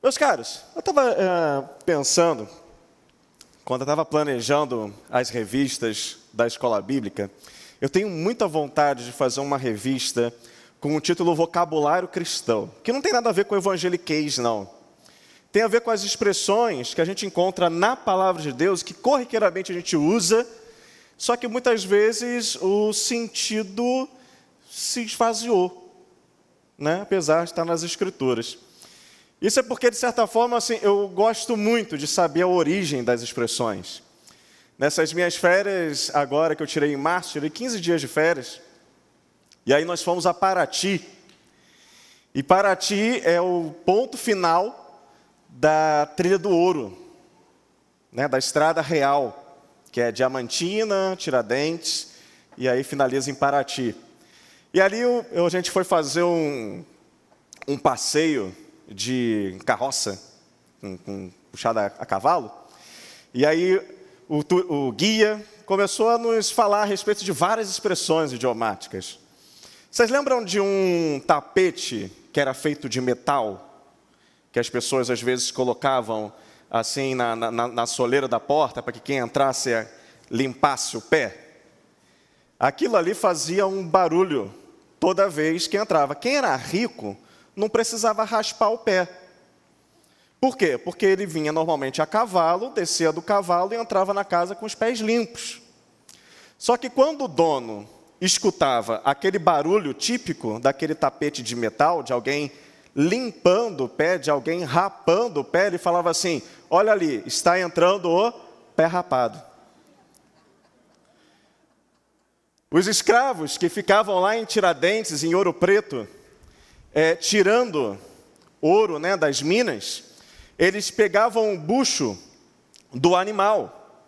Meus caros, eu estava pensando, quando eu estava planejando as revistas da Escola Bíblica, eu tenho muita vontade de fazer uma revista com o título Vocabulário Cristão, que não tem nada a ver com evangeliquez, não. Tem a ver com as expressões que a gente encontra na Palavra de Deus, que corriqueiramente a gente usa, só que muitas vezes o sentido se esvaziou, né? Apesar de estar nas Escrituras. Isso é porque, de certa forma, assim, eu gosto muito de saber a origem das expressões. Nessas minhas férias, agora que eu tirei em março, tirei 15 dias de férias, e aí nós fomos a Paraty. E Paraty é o ponto final da Trilha do Ouro, né, da Estrada Real, que é Diamantina, Tiradentes, e aí finaliza em Paraty. E ali a gente foi fazer um passeio de carroça, puxada a cavalo, e aí o guia começou a nos falar a respeito de várias expressões idiomáticas. Vocês lembram de um tapete que era feito de metal, que as pessoas às vezes colocavam assim na soleira da porta, para que quem entrasse limpasse o pé? Aquilo ali fazia um barulho toda vez que entrava. Quem era rico não precisava raspar o pé. Por quê? Porque ele vinha normalmente a cavalo, descia do cavalo e entrava na casa com os pés limpos. Só que quando o dono escutava aquele barulho típico daquele tapete de metal, de alguém limpando o pé, de alguém rapando o pé, ele falava assim: olha ali, está entrando o pé rapado. Os escravos que ficavam lá em Tiradentes, em Ouro Preto, tirando ouro, né, das minas, eles pegavam o bucho do animal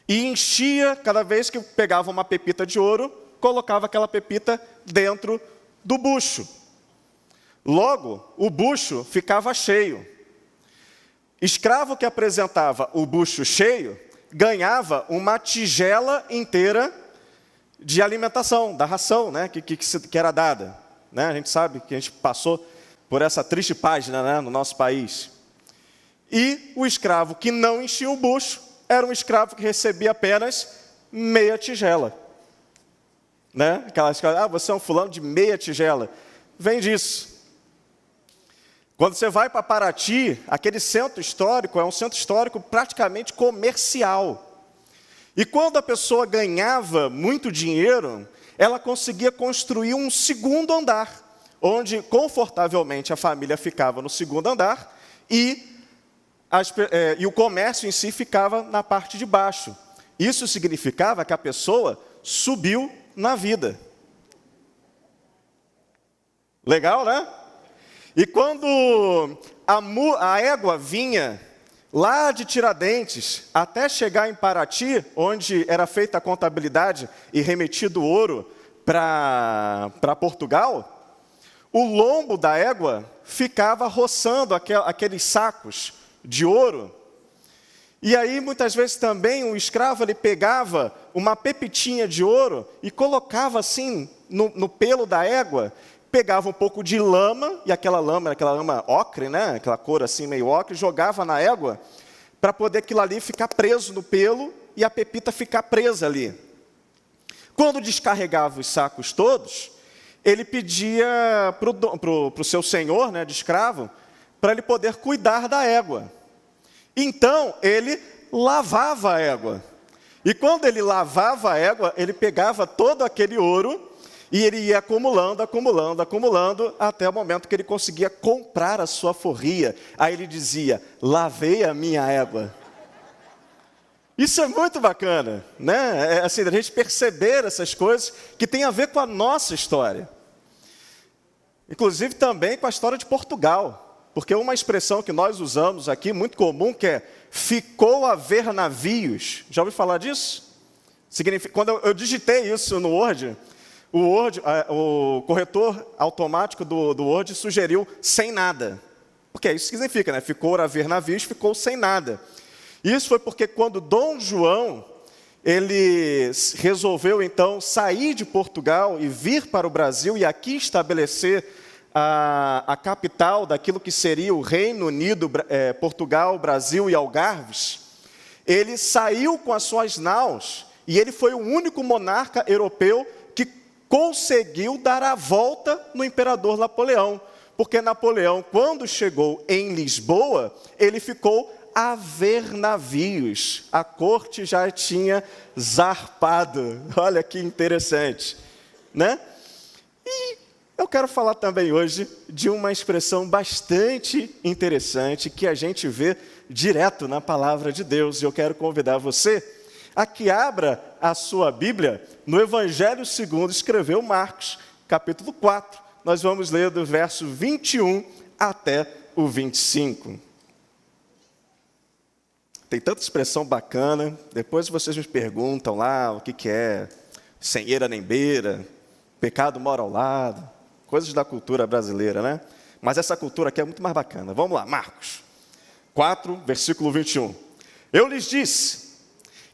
e enchia, cada vez que pegava uma pepita de ouro, colocava aquela pepita dentro do bucho. Logo, o bucho ficava cheio. Escravo que apresentava o bucho cheio ganhava uma tigela inteira de alimentação, da ração, né, que era dada. Né? A gente sabe que a gente passou por essa triste página, né, no nosso país. E o escravo que não enchia o bucho era um escravo que recebia apenas meia tigela. Né? Aquelas coisas, você é um fulano de meia tigela. Vem disso. Quando você vai para Paraty, aquele centro histórico é um centro histórico praticamente comercial. E quando a pessoa ganhava muito dinheiro, ela conseguia construir um segundo andar, onde confortavelmente a família ficava no segundo andar e o comércio em si ficava na parte de baixo. Isso significava que a pessoa subiu na vida. Legal, né? E quando a égua vinha lá de Tiradentes até chegar em Paraty, onde era feita a contabilidade e remetido o ouro para Portugal, o lombo da égua ficava roçando aqueles sacos de ouro. E aí, muitas vezes também, o escravo ele pegava uma pepitinha de ouro e colocava assim no pelo da égua, pegava um pouco de lama, e aquela lama ocre, né? Aquela cor assim meio ocre, jogava na égua, para poder aquilo ali ficar preso no pelo e a pepita ficar presa ali. Quando descarregava os sacos todos, ele pedia para o seu senhor, né, de escravo, para ele poder cuidar da égua. Então, ele lavava a égua. E quando ele lavava a égua, ele pegava todo aquele ouro e ele ia acumulando, até o momento que ele conseguia comprar a sua forria. Aí ele dizia: lavei a minha égua. Isso é muito bacana, né? Assim, a gente perceber essas coisas que tem a ver com a nossa história. Inclusive também com a história de Portugal. Porque uma expressão que nós usamos aqui, muito comum, que é ficou a ver navios. Já ouviu falar disso? Significa, quando eu digitei isso no Word, o corretor automático do Word sugeriu sem nada. Porque isso significa, né? Ficou a ver navios, ficou sem nada. Isso foi porque quando Dom João, ele resolveu então sair de Portugal e vir para o Brasil e aqui estabelecer a capital daquilo que seria o Reino Unido, Portugal, Brasil e Algarves, ele saiu com as suas naus e ele foi o único monarca europeu que conseguiu dar a volta no imperador Napoleão. Porque Napoleão, quando chegou em Lisboa, ele ficou a ver navios. A corte já tinha zarpado. Olha que interessante, né? E eu quero falar também hoje de uma expressão bastante interessante que a gente vê direto na palavra de Deus. E eu quero convidar você a que abra a sua Bíblia no Evangelho segundo escreveu Marcos, capítulo 4. Nós vamos ler do verso 21 até o 25. Tem tanta expressão bacana, depois vocês me perguntam lá o que é sem eira nem beira, pecado mora ao lado, coisas da cultura brasileira, né? Mas essa cultura aqui é muito mais bacana. Vamos lá, Marcos 4, versículo 21. Eu lhes disse,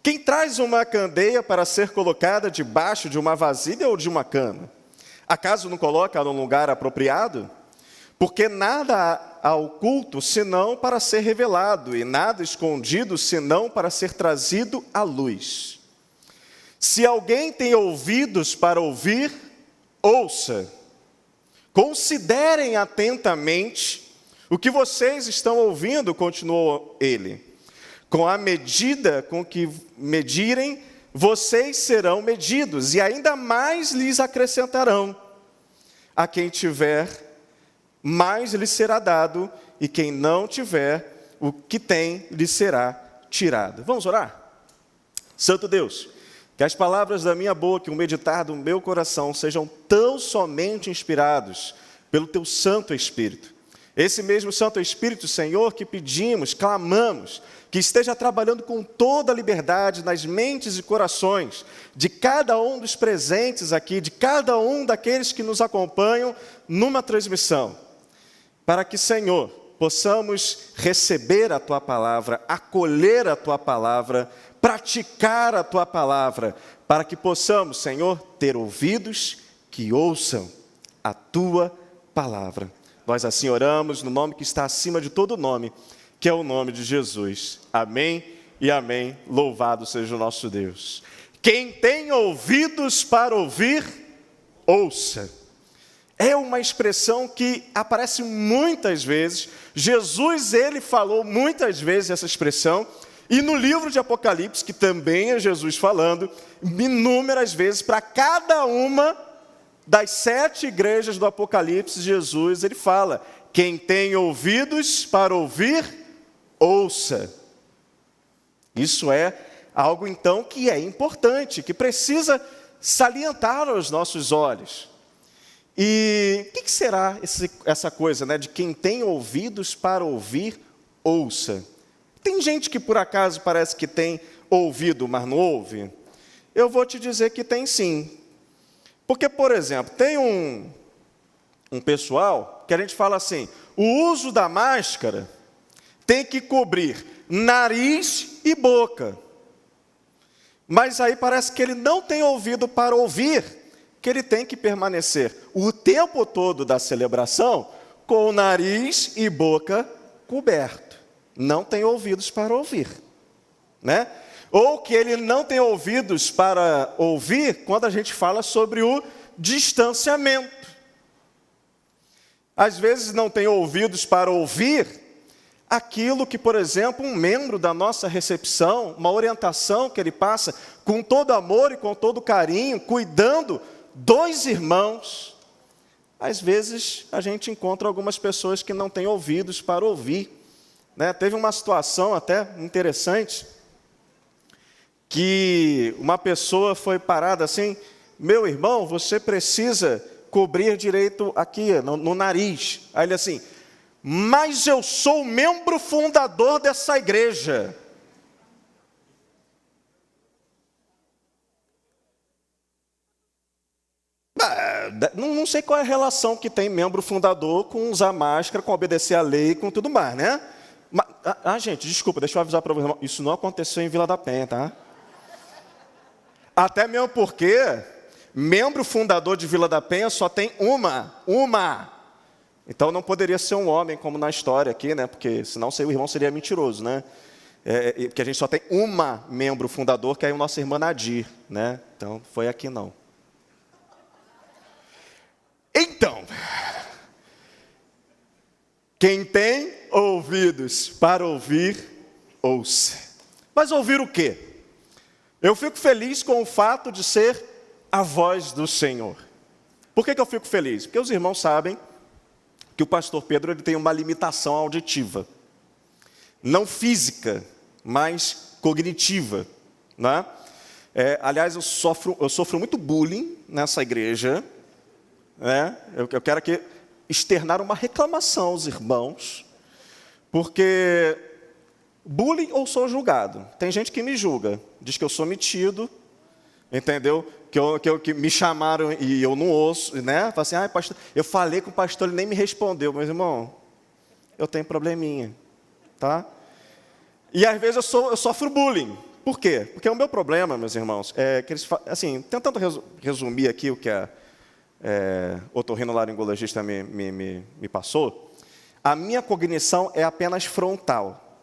quem traz uma candeia para ser colocada debaixo de uma vasilha ou de uma cama? Acaso não coloca num lugar apropriado? Porque nada há oculto senão para ser revelado, e nada escondido senão para ser trazido à luz. Se alguém tem ouvidos para ouvir, ouça. Considerem atentamente o que vocês estão ouvindo, continuou ele. Com a medida com que medirem, vocês serão medidos, e ainda mais lhes acrescentarão. A quem tiver, mais lhe será dado, e quem não tiver, o que tem lhe será tirado. Vamos orar? Santo Deus, que as palavras da minha boca e o meditar do meu coração sejam tão somente inspirados pelo teu Santo Espírito. Esse mesmo Santo Espírito, Senhor, que pedimos, clamamos, que esteja trabalhando com toda a liberdade nas mentes e corações de cada um dos presentes aqui, de cada um daqueles que nos acompanham numa transmissão, para que, Senhor, possamos receber a Tua Palavra, acolher a Tua Palavra, praticar a Tua Palavra, para que possamos, Senhor, ter ouvidos que ouçam a Tua Palavra. Nós assim oramos no nome que está acima de todo nome, que é o nome de Jesus. Amém e amém. Louvado seja o nosso Deus. Quem tem ouvidos para ouvir, ouça. É uma expressão que aparece muitas vezes. Jesus, ele falou muitas vezes essa expressão. E no livro de Apocalipse, que também é Jesus falando, inúmeras vezes, para cada uma das 7 igrejas do Apocalipse, Jesus, ele fala, quem tem ouvidos para ouvir, ouça. Isso é algo, então, que é importante, que precisa salientar aos nossos olhos. E o que será essa coisa, né, de quem tem ouvidos para ouvir, ouça? Tem gente que, por acaso, parece que tem ouvido, mas não ouve? Eu vou te dizer que tem sim. Porque, por exemplo, tem um pessoal que a gente fala assim, o uso da máscara tem que cobrir nariz e boca. Mas aí parece que ele não tem ouvido para ouvir, que ele tem que permanecer o tempo todo da celebração com o nariz e boca coberto. Não tem ouvidos para ouvir, né? Ou que ele não tem ouvidos para ouvir quando a gente fala sobre o distanciamento. Às vezes não tem ouvidos para ouvir aquilo que, por exemplo, um membro da nossa recepção, uma orientação que ele passa com todo amor e com todo carinho, cuidando dos irmãos. Às vezes a gente encontra algumas pessoas que não têm ouvidos para ouvir, né? Teve uma situação até interessante, que uma pessoa foi parada assim, meu irmão, você precisa cobrir direito aqui, no nariz. Aí ele assim, mas eu sou membro fundador dessa igreja. Não sei qual é a relação que tem membro fundador com usar máscara, com obedecer à lei, com tudo mais, né? Gente, desculpa, deixa eu avisar para você, isso não aconteceu em Vila da Penha, tá? Até mesmo porque membro fundador de Vila da Penha só tem uma. Então não poderia ser um homem, como na história aqui, né? Porque senão o irmão seria mentiroso, né? Porque a gente só tem uma membro fundador, que é o nosso irmão Nadir, né? Então, foi aqui não. Então, quem tem ouvidos para ouvir, ouça. Mas ouvir o quê? Eu fico feliz com o fato de ser a voz do Senhor. Por que eu fico feliz? Porque os irmãos sabem que o pastor Pedro ele tem uma limitação auditiva. Não física, mas cognitiva. Né? Aliás, eu sofro muito bullying nessa igreja. Né? Eu quero aqui externar uma reclamação aos irmãos, porque bullying ou sou julgado. Tem gente que me julga, diz que eu sou metido, entendeu? Que me chamaram e eu não ouço, né? Fala assim, pastor, eu falei com o pastor, ele nem me respondeu. Mas, irmão, eu tenho probleminha, tá? E às vezes eu sofro bullying. Por quê? Porque o meu problema, meus irmãos, é que eles, assim, tentando resumir aqui o que a otorrinolaringologista me passou, a minha cognição é apenas frontal.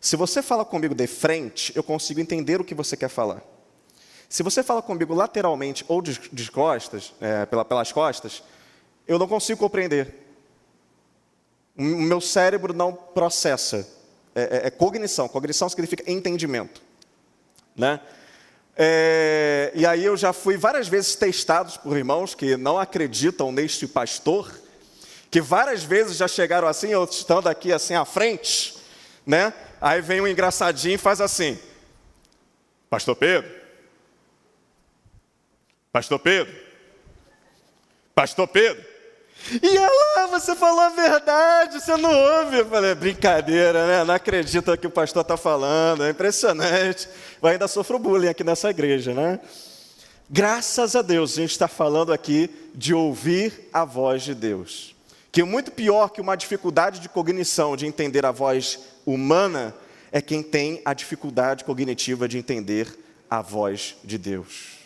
Se você fala comigo de frente, eu consigo entender o que você quer falar. Se você fala comigo lateralmente ou de costas, pelas costas, eu não consigo compreender. O meu cérebro não processa. Cognição. Cognição significa entendimento. Né? E aí eu já fui várias vezes testados por irmãos que não acreditam neste pastor, que várias vezes já chegaram assim, eu estando aqui assim à frente, né? Aí vem um engraçadinho e faz assim, Pastor Pedro, Pastor Pedro, Pastor Pedro. E ela, você falou a verdade, você não ouve. Eu falei, brincadeira, né? Não acredita que o pastor está falando, é impressionante. Eu ainda sofro bullying aqui nessa igreja, né? Graças a Deus, a gente está falando aqui de ouvir a voz de Deus. Que muito pior que uma dificuldade de cognição, de entender a voz humana, é quem tem a dificuldade cognitiva de entender a voz de Deus.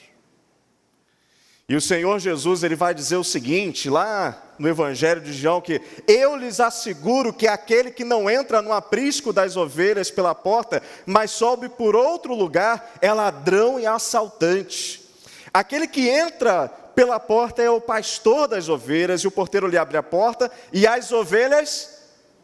E o Senhor Jesus, ele vai dizer o seguinte, lá no Evangelho de João, que eu lhes asseguro que aquele que não entra no aprisco das ovelhas pela porta, mas sobe por outro lugar, é ladrão e assaltante. Aquele que entra pela porta é o pastor das ovelhas, e o porteiro lhe abre a porta, e as ovelhas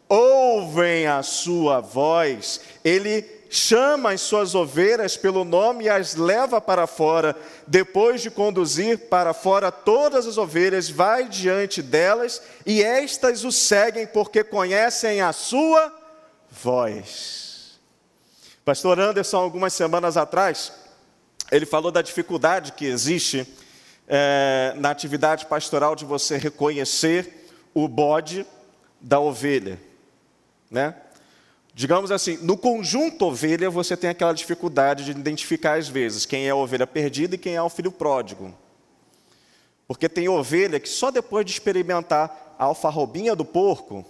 ouvem a sua voz. Ele chama as suas ovelhas pelo nome e as leva para fora. Depois de conduzir para fora todas as ovelhas, vai diante delas, e estas o seguem porque conhecem a sua voz. Pastor Anderson, algumas semanas atrás, ele falou da dificuldade que existe na atividade pastoral de você reconhecer o bode da ovelha, né? Digamos assim, no conjunto ovelha, você tem aquela dificuldade de identificar às vezes quem é a ovelha perdida e quem é o filho pródigo. Porque tem ovelha que só depois de experimentar a alfarrobinha do porco,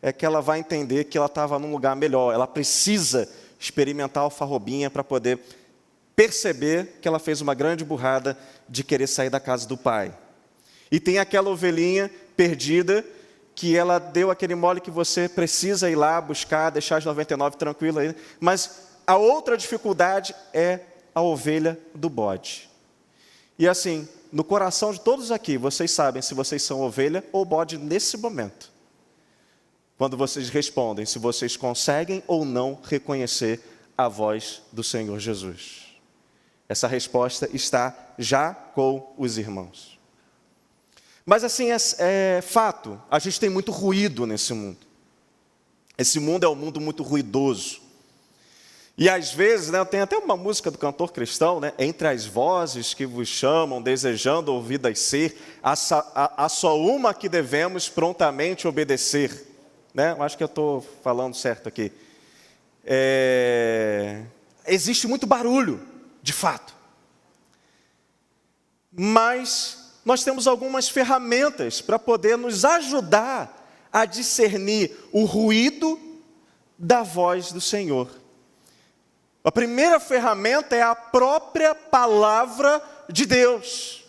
é que ela vai entender que ela estava num lugar melhor. Ela precisa experimentar a alfarrobinha para poder perceber que ela fez uma grande burrada de querer sair da casa do pai. E tem aquela ovelhinha perdida, que ela deu aquele mole que você precisa ir lá buscar, deixar as 99 tranquila. Mas a outra dificuldade é a ovelha do bode. E assim, no coração de todos aqui, vocês sabem se vocês são ovelha ou bode nesse momento. Quando vocês respondem se vocês conseguem ou não reconhecer a voz do Senhor Jesus. Essa resposta está já com os irmãos. Mas assim, é fato, a gente tem muito ruído nesse mundo. Esse mundo é um mundo muito ruidoso. E às vezes, né, tem até uma música do cantor cristão, né, entre as vozes que vos chamam, desejando ouvidas ser, há só uma que devemos prontamente obedecer. Né? Eu acho que eu estou falando certo aqui. Existe muito barulho, de fato. Mas nós temos algumas ferramentas para poder nos ajudar a discernir o ruído da voz do Senhor. A primeira ferramenta é a própria palavra de Deus.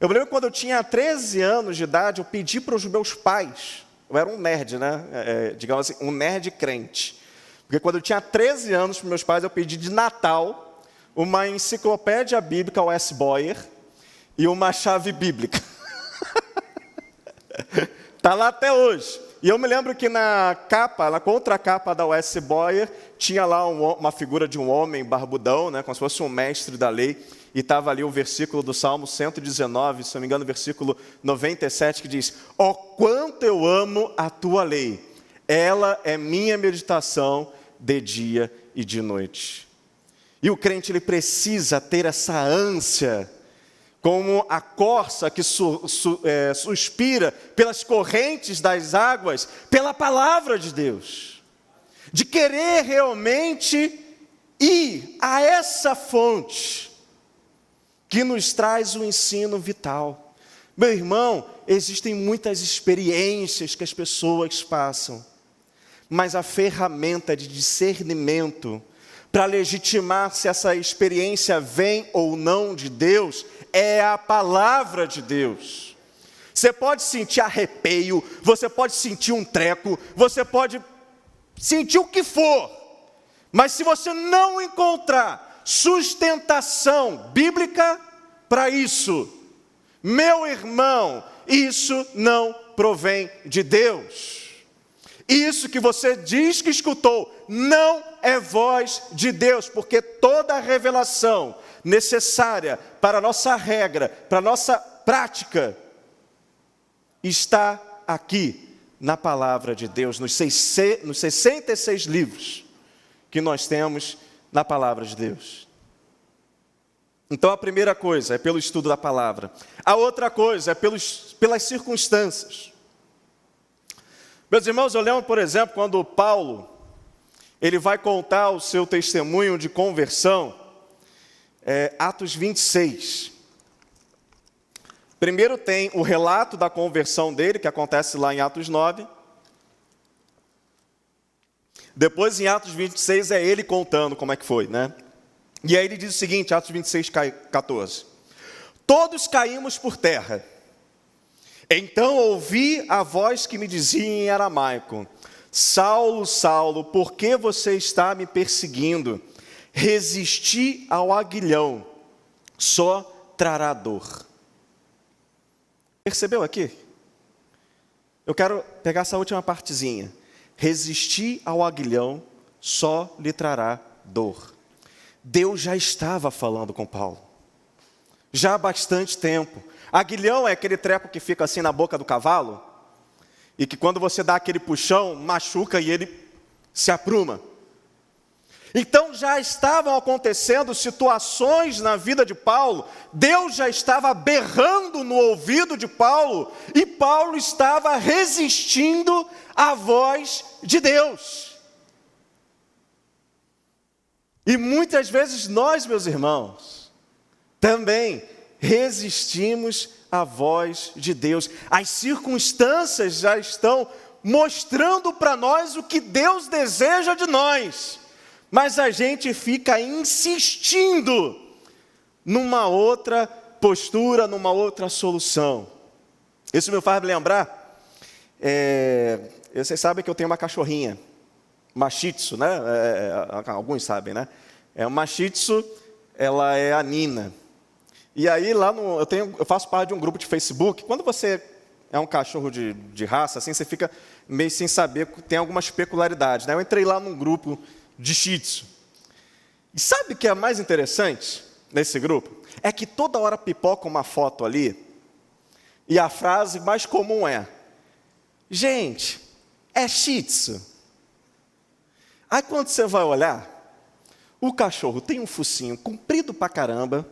Eu me lembro que quando eu tinha 13 anos de idade, eu pedi para os meus pais, eu era um nerd, né? Digamos assim, um nerd crente. Porque quando eu tinha 13 anos para meus pais, eu pedi de Natal uma enciclopédia bíblica O.S. Boyer e uma chave bíblica. Está lá até hoje. E eu me lembro que na contracapa da O.S. Boyer, tinha lá uma figura de um homem barbudão, né, como se fosse um mestre da lei, e estava ali o versículo do Salmo 119, se não me engano, o versículo 97, que diz: ó, quanto eu amo a tua lei, ela é minha meditação de dia e de noite. E o crente, ele precisa ter essa ânsia, como a corça que suspira pelas correntes das águas, pela palavra de Deus, de querer realmente ir a essa fonte que nos traz o ensino vital. Meu irmão, existem muitas experiências que as pessoas passam, mas a ferramenta de discernimento para legitimar se essa experiência vem ou não de Deus é a palavra de Deus. Você pode sentir arrepio, você pode sentir um treco, você pode sentir o que for, mas se você não encontrar sustentação bíblica para isso, meu irmão, isso não provém de Deus. Isso que você diz que escutou não é voz de Deus, porque toda a revelação necessária para a nossa regra, para a nossa prática, está aqui na palavra de Deus, nos 66 livros que nós temos na palavra de Deus. Então a primeira coisa é pelo estudo da palavra. A outra coisa é pelas circunstâncias. Meus irmãos, eu lembro, por exemplo, quando Paulo, ele vai contar o seu testemunho de conversão, Atos 26. Primeiro tem o relato da conversão dele, que acontece lá em Atos 9. Depois, em Atos 26, é ele contando como é que foi, né? E aí ele diz o seguinte, Atos 26, 14. Todos caímos por terra. Então ouvi a voz que me dizia em aramaico: Saulo, Saulo, por que você está me perseguindo? Resisti ao aguilhão, só trará dor. Percebeu aqui? Eu quero pegar essa última partezinha. Resistir ao aguilhão, só lhe trará dor. Deus já estava falando com Paulo, já há bastante tempo. Aguilhão é aquele treco que fica assim na boca do cavalo, e que quando você dá aquele puxão, machuca e ele se apruma. Então já estavam acontecendo situações na vida de Paulo, Deus já estava berrando no ouvido de Paulo, e Paulo estava resistindo à voz de Deus. E muitas vezes nós, meus irmãos, também resistimos à voz de Deus. As circunstâncias já estão mostrando para nós o que Deus deseja de nós, mas a gente fica insistindo numa outra postura, numa outra solução. Isso me faz lembrar, vocês sabem que eu tenho uma cachorrinha, uma Shih Tzu, né? Alguns sabem, né? Uma Shih Tzu, ela é a Nina. E aí lá eu faço parte de um grupo de Facebook. Quando você é um cachorro de raça, assim, você fica meio sem saber, tem algumas peculiaridades, né? Eu entrei lá num grupo de Shih Tzu. E sabe o que é mais interessante nesse grupo? É que toda hora pipoca uma foto ali, e a frase mais comum é: gente, é Shih Tzu. Aí quando você vai olhar, o cachorro tem um focinho comprido pra caramba,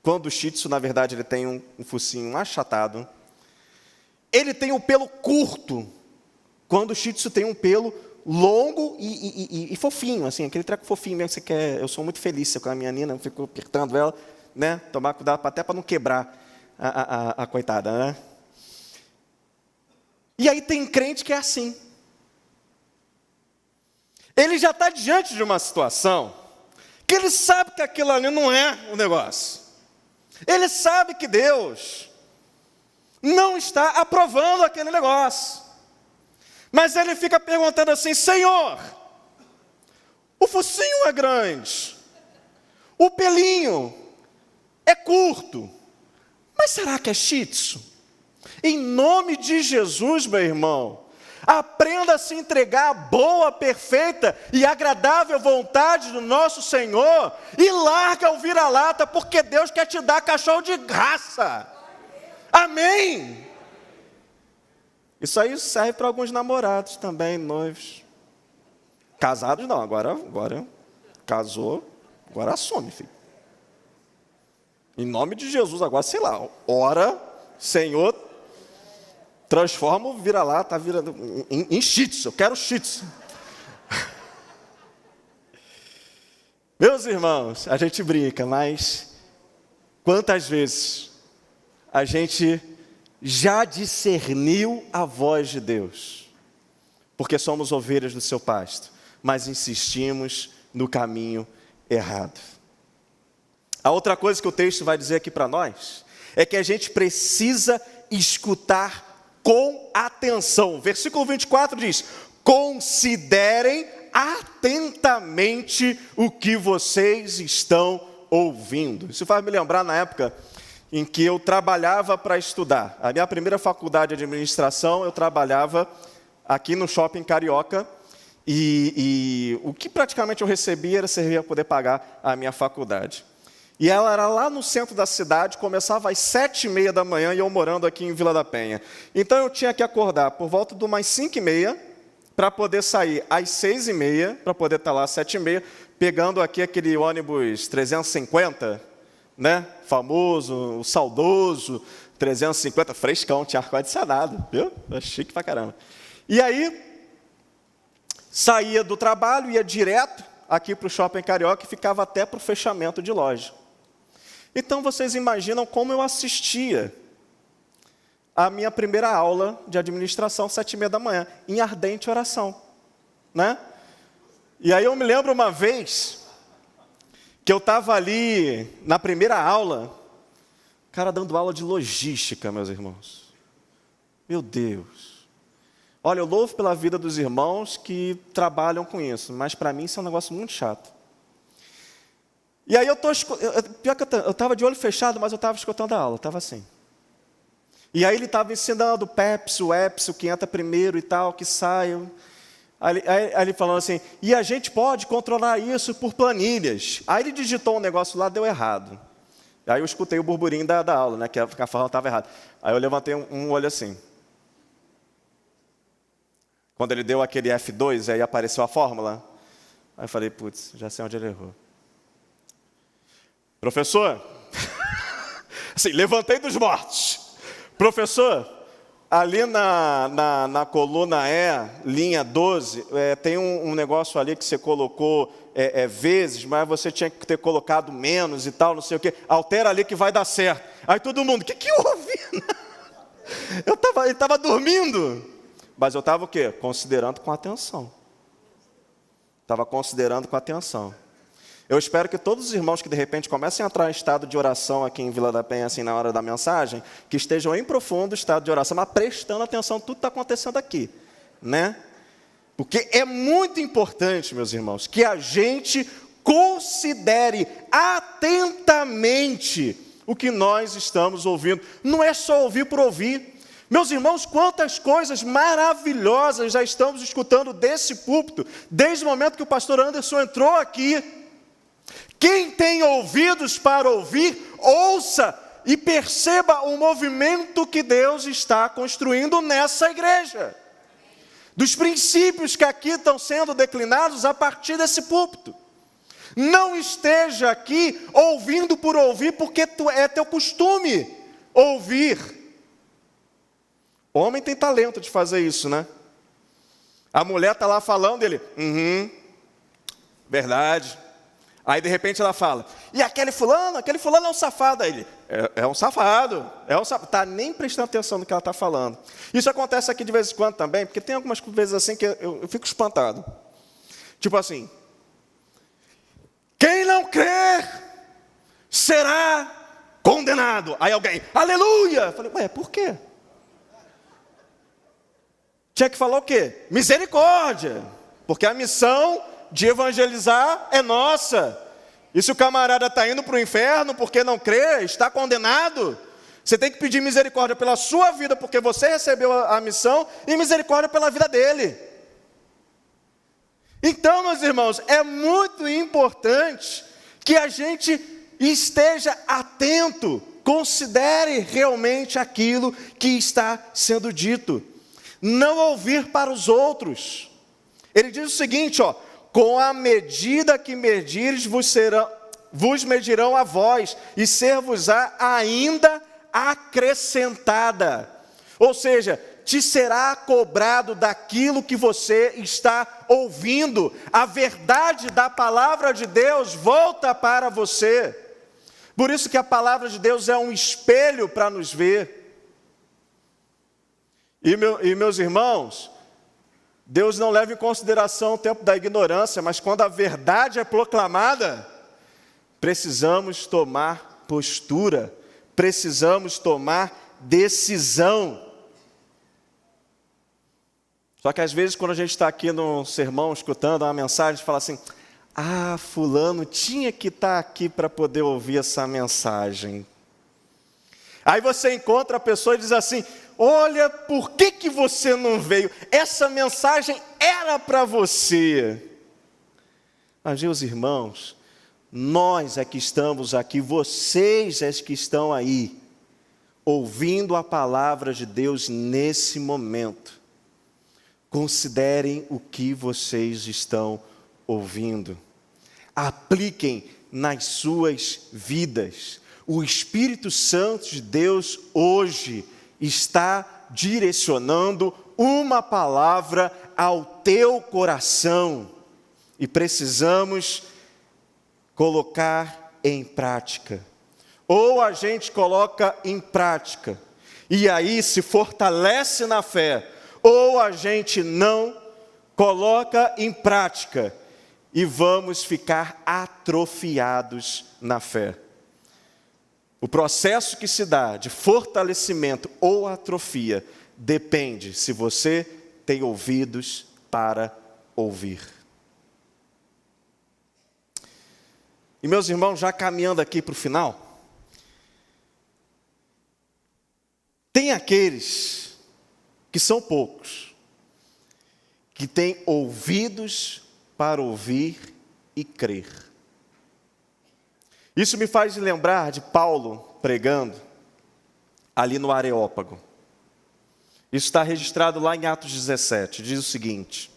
quando o Shih Tzu, na verdade, ele tem um focinho achatado. Ele tem o pelo curto, quando o Shih Tzu tem um pelo longo e fofinho, assim, aquele treco fofinho mesmo que você quer. Eu sou muito feliz com a minha Nina, eu fico apertando ela, né? Tomar cuidado até para não quebrar a coitada, né? E aí tem crente que é assim. Ele já está diante de uma situação que ele sabe que aquilo ali não é o negócio. Ele sabe que Deus não está aprovando aquele negócio. Mas ele fica perguntando assim: Senhor, o focinho é grande, o pelinho é curto, mas será que é shih tzu? Em nome de Jesus, meu irmão, aprenda a se entregar à boa, perfeita e agradável vontade do nosso Senhor e larga o vira-lata, porque Deus quer te dar cachorro de graça. Amém? Isso aí serve para alguns namorados também, noivos. Casados não, agora casou, agora assume, filho. Em nome de Jesus, agora sei lá, ora, Senhor, transforma o vira-lata em shih tzu, eu quero shih tzu. Meus irmãos, a gente brinca, mas quantas vezes a gente já discerniu a voz de Deus, porque somos ovelhas do seu pasto, mas insistimos no caminho errado. A outra coisa que o texto vai dizer aqui para nós é que a gente precisa escutar com atenção. Versículo 24 diz: considerem atentamente o que vocês estão ouvindo. Isso faz me lembrar na época em que eu trabalhava para estudar. A minha primeira faculdade de administração, eu trabalhava aqui no Shopping Carioca, e o que praticamente eu recebia era servir para poder pagar a minha faculdade. E ela era lá no centro da cidade, começava às 7h30 da manhã, e eu morando aqui em Vila da Penha. Então eu tinha que acordar por volta de umas 5h30, para poder sair às 6h30, para poder estar lá às 7h30, pegando aqui aquele ônibus 350, né? Famoso, o saudoso, 350, frescão, tinha ar-condicionado, viu? Chique pra caramba. E aí, saía do trabalho, ia direto aqui para o Shopping Carioca e ficava até para o fechamento de loja. Então, vocês imaginam como eu assistia a minha primeira aula de administração, 7h30 da manhã, em ardente oração, né? E aí eu me lembro uma vez que eu estava ali na primeira aula, o cara dando aula de logística, meus irmãos. Meu Deus. Olha, eu louvo pela vida dos irmãos que trabalham com isso, mas para mim isso é um negócio muito chato. E aí pior que eu estava de olho fechado, mas eu estava escutando a aula, estava assim. E aí ele estava ensinando o PEPS, o EPS, o que entra primeiro e tal, que sai. Aí ele falando assim, e a gente pode controlar isso por planilhas. Aí ele digitou um negócio lá, deu errado. Aí eu escutei o burburinho da aula, né, que a fala estava errada. Aí eu levantei um olho assim. Quando ele deu aquele F2, aí apareceu a fórmula. Aí eu falei, putz, já sei onde ele errou. Professor, assim, levantei dos mortos. Professor, ali na coluna E, linha 12, tem um negócio ali que você colocou vezes, mas você tinha que ter colocado menos e tal, não sei o quê. Altera ali que vai dar certo. Aí todo mundo, o que houve? Ele estava dormindo. Mas eu estava o quê? Considerando com atenção. Estava considerando com atenção. Eu espero que todos os irmãos que de repente comecem a entrar em estado de oração aqui em Vila da Penha, assim, na hora da mensagem, que estejam em profundo estado de oração, mas prestando atenção, tudo está acontecendo aqui, né? Porque é muito importante, meus irmãos, que a gente considere atentamente o que nós estamos ouvindo. Não é só ouvir por ouvir. Meus irmãos, quantas coisas maravilhosas já estamos escutando desse púlpito, desde o momento que o pastor Anderson entrou aqui. Quem tem ouvidos para ouvir, ouça e perceba o movimento que Deus está construindo nessa igreja. Dos princípios que aqui estão sendo declinados a partir desse púlpito. Não esteja aqui ouvindo por ouvir, porque é teu costume ouvir. O homem tem talento de fazer isso, né? A mulher está lá falando, ele, verdade. Aí, de repente, ela fala, e aquele fulano é um safado. Aí ele, é um safado. Está nem prestando atenção no que ela está falando. Isso acontece aqui de vez em quando também, porque tem algumas vezes assim que eu fico espantado. Tipo assim, quem não crer será condenado. Aí alguém, aleluia. Eu falei, por quê? tinha que falar o quê? Misericórdia, porque a missão de evangelizar é nossa. E se o camarada está indo para o inferno porque não crê, está condenado, você tem que pedir misericórdia pela sua vida, porque você recebeu a missão, e misericórdia pela vida dele. Então, meus irmãos, é muito importante que a gente esteja atento, considere realmente aquilo que está sendo dito. Não ouvir para os outros. Ele diz o seguinte, com a medida que medires, vos medirão a vós, e ser-vos-á ainda acrescentada. Ou seja, te será cobrado daquilo que você está ouvindo. A verdade da palavra de Deus volta para você. Por isso que a palavra de Deus é um espelho para nos ver. E meus irmãos, Deus não leva em consideração o tempo da ignorância, mas quando a verdade é proclamada, precisamos tomar postura, precisamos tomar decisão. Só que às vezes quando a gente está aqui no sermão, escutando uma mensagem, a gente fala assim, fulano tinha que estar aqui para poder ouvir essa mensagem. Aí você encontra a pessoa e diz assim, olha, por que você não veio? Essa mensagem era para você. Mas meus irmãos, nós é que estamos aqui, vocês é que estão aí, ouvindo a palavra de Deus nesse momento. Considerem o que vocês estão ouvindo. Apliquem nas suas vidas. O Espírito Santo de Deus hoje está direcionando uma palavra ao teu coração. E precisamos colocar em prática. Ou a gente coloca em prática, e aí se fortalece na fé, ou a gente não coloca em prática, e vamos ficar atrofiados na fé. O processo que se dá de fortalecimento ou atrofia, depende se você tem ouvidos para ouvir. E meus irmãos, já caminhando aqui para o final, tem aqueles que são poucos, que têm ouvidos para ouvir e crer. Isso me faz lembrar de Paulo pregando ali no Areópago. Isso está registrado lá em Atos 17, diz o seguinte: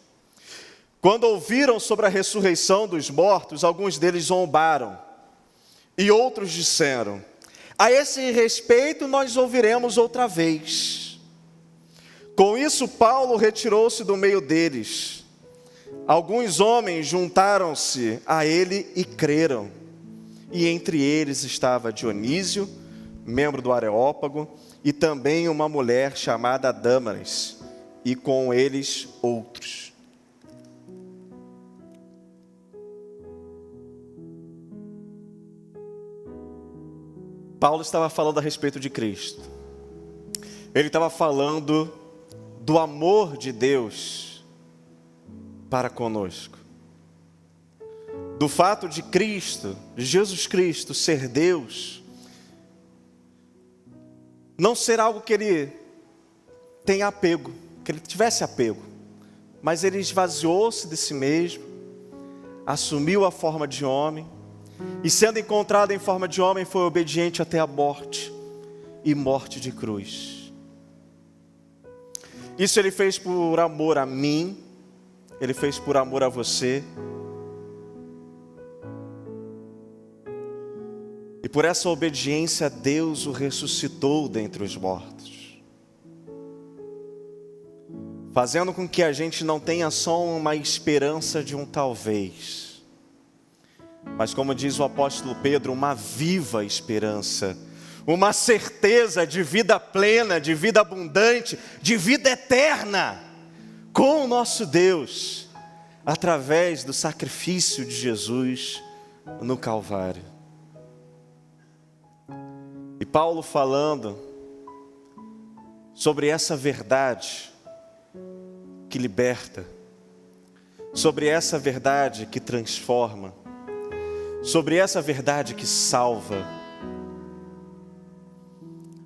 quando ouviram sobre a ressurreição dos mortos, alguns deles zombaram, e outros disseram, a esse respeito nós ouviremos outra vez. Com isso Paulo retirou-se do meio deles. Alguns homens juntaram-se a ele e creram. E entre eles estava Dionísio, membro do Areópago, e também uma mulher chamada Dâmaris, e com eles outros. Paulo estava falando a respeito de Cristo. Ele estava falando do amor de Deus para conosco. Do fato de Cristo, de Jesus Cristo ser Deus, não ser algo que ele tenha apego, que ele tivesse apego, mas ele esvaziou-se de si mesmo, assumiu a forma de homem, e sendo encontrado em forma de homem, foi obediente até a morte, e morte de cruz. Isso ele fez por amor a mim, ele fez por amor a você, e por essa obediência, Deus o ressuscitou dentre os mortos, fazendo com que a gente não tenha só uma esperança de um talvez, mas como diz o apóstolo Pedro, uma viva esperança, uma certeza de vida plena, de vida abundante, de vida eterna, com o nosso Deus, através do sacrifício de Jesus no Calvário. E Paulo falando sobre essa verdade, que liberta, sobre essa verdade que transforma, sobre essa verdade que salva.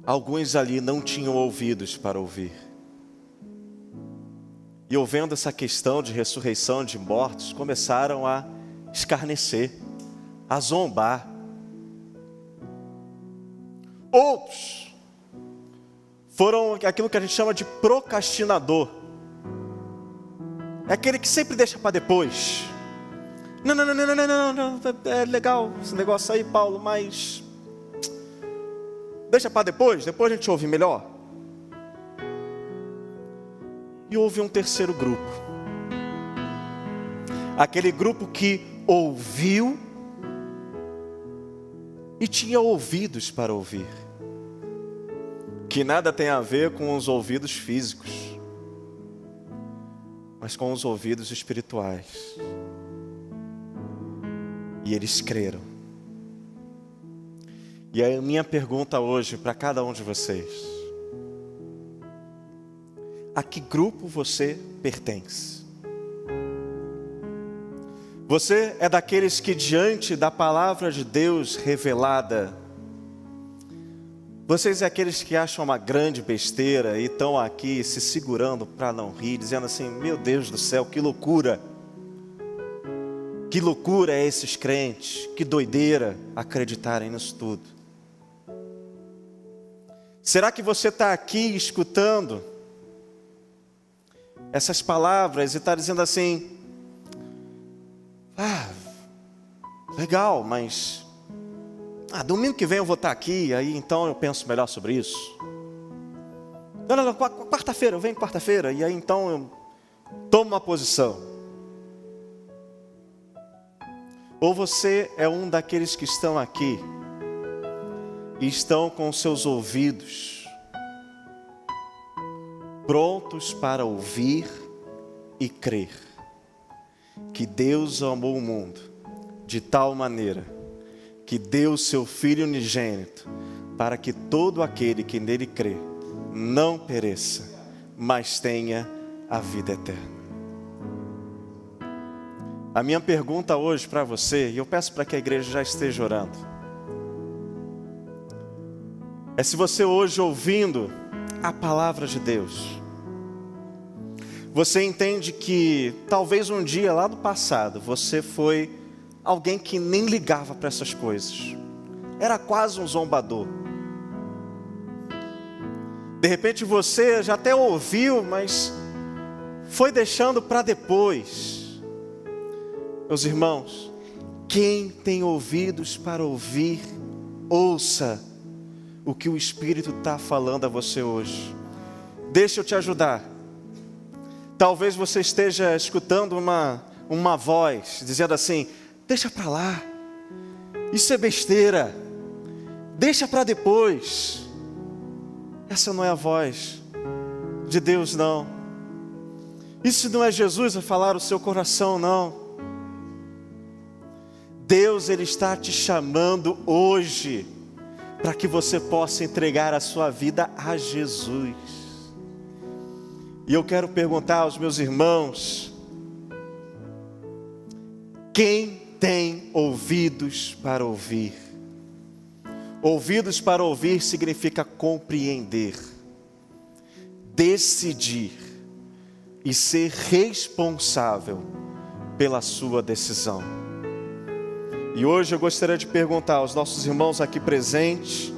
Alguns ali não tinham ouvidos para ouvir. E ouvindo essa questão de ressurreição de mortos, começaram a escarnecer, a zombar. Outros foram aquilo que a gente chama de procrastinador. É aquele que sempre deixa para depois. Não, é legal esse negócio aí, Paulo, mas deixa para depois a gente ouve melhor. E houve um terceiro grupo. Aquele grupo que ouviu e tinha ouvidos para ouvir. Que nada tem a ver com os ouvidos físicos, mas com os ouvidos espirituais. E eles creram. E a minha pergunta hoje para cada um de vocês: a que grupo você pertence? Você é daqueles que diante da palavra de Deus revelada, vocês é aqueles que acham uma grande besteira e estão aqui se segurando para não rir, dizendo assim: meu Deus do céu, que loucura! Que loucura é esses crentes, que doideira acreditarem nisso tudo. Será que você está aqui escutando essas palavras e está dizendo assim: legal, mas domingo que vem eu vou estar aqui, aí então eu penso melhor sobre isso. Não, quarta-feira, eu venho quarta-feira, e aí então eu tomo uma posição. Ou você é um daqueles que estão aqui e estão com seus ouvidos prontos para ouvir e crer que Deus amou o mundo de tal maneira que deu o seu Filho unigênito para que todo aquele que nele crê não pereça, mas tenha a vida eterna. A minha pergunta hoje para você, e eu peço para que a igreja já esteja orando, é se você hoje ouvindo a palavra de Deus, você entende que talvez um dia lá no passado você foi alguém que nem ligava para essas coisas, era quase um zombador. De repente você já até ouviu, mas foi deixando para depois. Meus irmãos, quem tem ouvidos para ouvir, ouça o que o Espírito está falando a você hoje. Deixa eu te ajudar. Talvez você esteja escutando uma voz dizendo assim: deixa para lá, isso é besteira, deixa para depois. Essa não é a voz de Deus, não. Isso não é Jesus a falar o seu coração, não. Deus, Ele está te chamando hoje para que você possa entregar a sua vida a Jesus. E eu quero perguntar aos meus irmãos: quem tem ouvidos para ouvir? Ouvidos para ouvir significa compreender, decidir e ser responsável pela sua decisão. E hoje eu gostaria de perguntar aos nossos irmãos aqui presentes,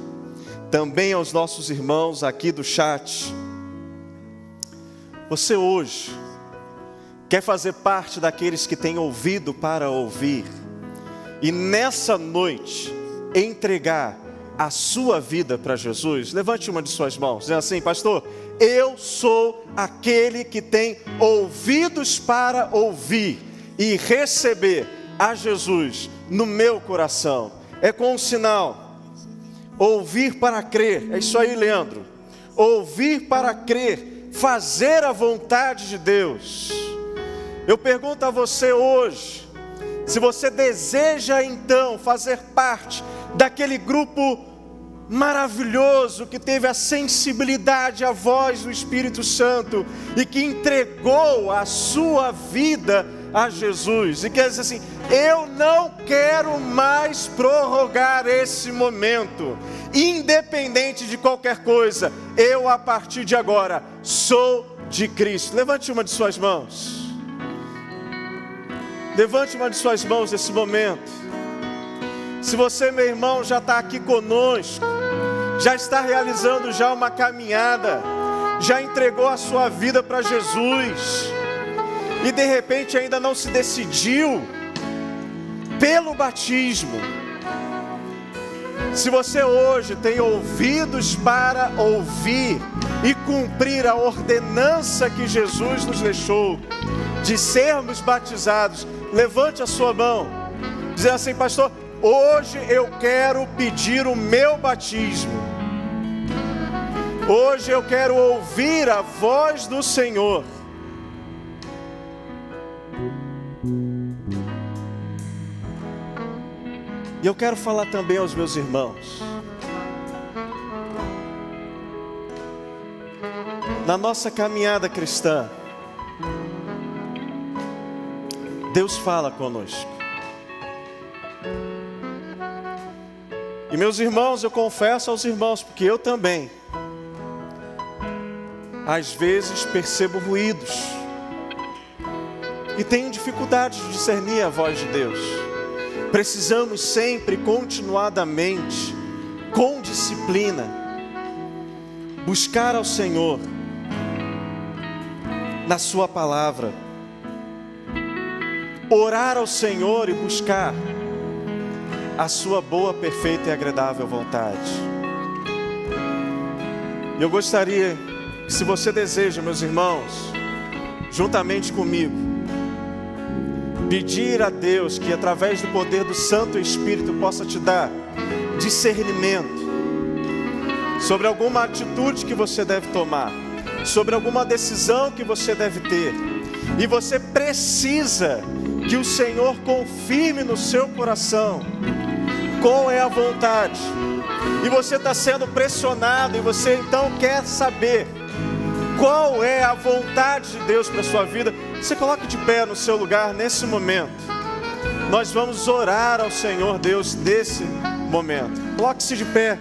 também aos nossos irmãos aqui do chat: você hoje quer fazer parte daqueles que têm ouvido para ouvir e nessa noite entregar a sua vida para Jesus? Levante uma de suas mãos, dizendo assim: pastor, eu sou aquele que tem ouvidos para ouvir e receber a Jesus no meu coração. É com um sinal: ouvir para crer. É isso aí, Leandro. Ouvir para crer, fazer a vontade de Deus. Eu pergunto a você hoje, se você deseja então fazer parte daquele grupo maravilhoso, que teve a sensibilidade à voz do Espírito Santo e que entregou a sua vida a Jesus. E quer dizer assim, eu não quero mais prorrogar esse momento, independente de qualquer coisa, eu a partir de agora sou de Cristo. Levante uma de suas mãos. Levante uma de suas mãos nesse momento. Se você, meu irmão, já está aqui conosco, já está realizando já uma caminhada, já entregou a sua vida para Jesus, e de repente ainda não se decidiu pelo batismo. Se você hoje tem ouvidos para ouvir e cumprir a ordenança que Jesus nos deixou, de sermos batizados, levante a sua mão, dizendo assim: pastor, hoje eu quero pedir o meu batismo. Hoje eu quero ouvir a voz do Senhor. E eu quero falar também aos meus irmãos. Na nossa caminhada cristã, Deus fala conosco. E meus irmãos, eu confesso aos irmãos, porque eu também, às vezes percebo ruídos e tenho dificuldade de discernir a voz de Deus. Precisamos sempre, continuadamente, com disciplina, buscar ao Senhor na sua palavra, orar ao Senhor e buscar a sua boa, perfeita e agradável vontade. Eu gostaria que, se você deseja, meus irmãos, juntamente comigo, pedir a Deus que através do poder do Santo Espírito possa te dar discernimento sobre alguma atitude que você deve tomar, sobre alguma decisão que você deve ter, e você precisa que o Senhor confirme no seu coração qual é a vontade, e você está sendo pressionado, e você então quer saber qual é a vontade de Deus para a sua vida. Você coloque de pé no seu lugar nesse momento. Nós vamos orar ao Senhor Deus nesse momento. Coloque-se de pé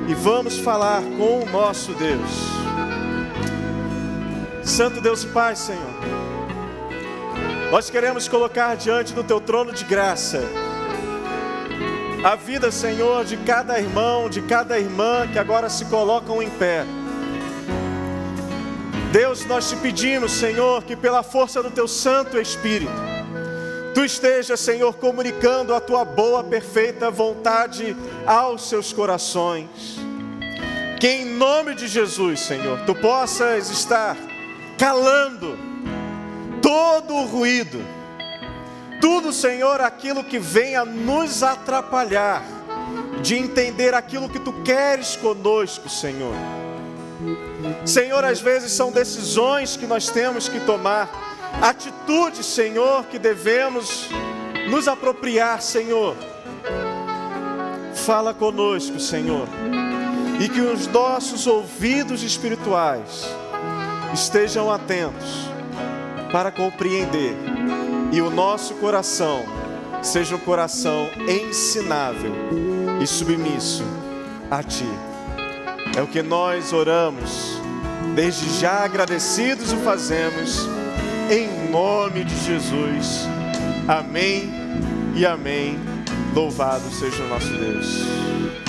e vamos falar com o nosso Deus. Santo Deus e Pai, Senhor, nós queremos colocar diante do Teu trono de graça a vida, Senhor, de cada irmão, de cada irmã que agora se colocam em pé. Deus, nós te pedimos, Senhor, que pela força do Teu Santo Espírito, Tu esteja, Senhor, comunicando a Tua boa, perfeita vontade aos seus corações. Que em nome de Jesus, Senhor, Tu possas estar calando todo o ruído, tudo, Senhor, aquilo que venha nos atrapalhar de entender aquilo que Tu queres conosco, Senhor. Senhor, às vezes são decisões que nós temos que tomar, atitudes, Senhor, que devemos nos apropriar, Senhor. Fala conosco, Senhor, e que os nossos ouvidos espirituais estejam atentos para compreender, e o nosso coração seja um coração ensinável e submisso a Ti. É o que nós oramos, desde já agradecidos o fazemos, em nome de Jesus. Amém e amém. Louvado seja o nosso Deus.